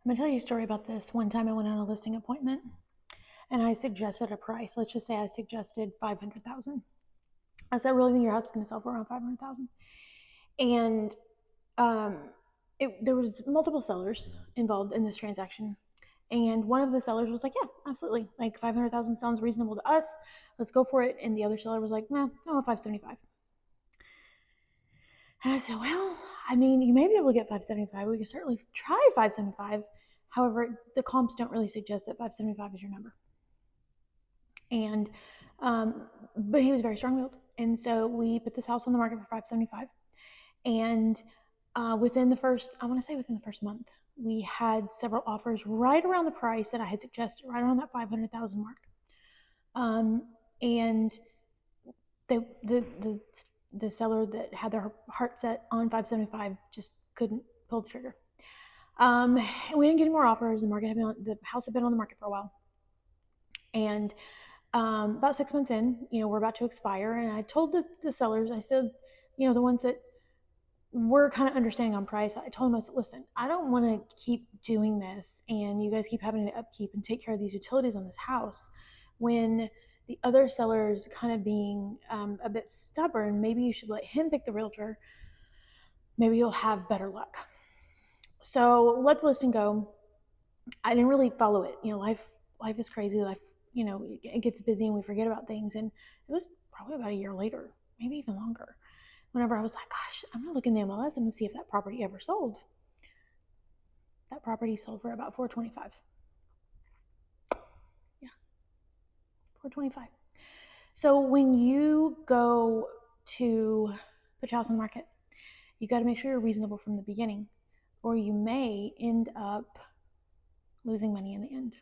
I'm gonna tell you a story about this. One time I went on a listing appointment and I suggested a price. Let's just say I suggested 500,000. I said, really think your house is gonna sell for around 500,000? And um, there was multiple sellers involved in this transaction. And one of the sellers was like, yeah, absolutely. Like 500,000 sounds reasonable to us. Let's go for it. And the other seller was like, no, I want 575. And I said, well, I mean, you may be able to get 575. We could certainly try 575. However, the comps don't really suggest that 575 is your number. And, but he was very strong-willed. And so we put this house on the market for 575. And within the first month, we had several offers right around the price that I had suggested, right around that 500,000 mark. And the seller that had their heart set on 575 just couldn't pull the trigger. And we didn't get any more offers. The house had been on the market for a while. And about 6 months in, we're about to expire. And I told the sellers, I said, the ones that were kind of understanding on price, I told them, I said, listen, I don't want to keep doing this and you guys keep having to upkeep and take care of these utilities on this house when the other seller's kind of being a bit stubborn. Maybe you should let him pick the realtor. Maybe you'll have better luck. So let the listing go. I didn't really follow it. Life is crazy. Life, it gets busy and we forget about things. And it was probably about a year later, maybe even longer, whenever I was like, gosh, I'm going to look in the MLS and see if that property ever sold. That property sold for about $425. Yeah, $425. So when you go to put your house on the market, you got to make sure you're reasonable from the beginning, or you may end up losing money in the end.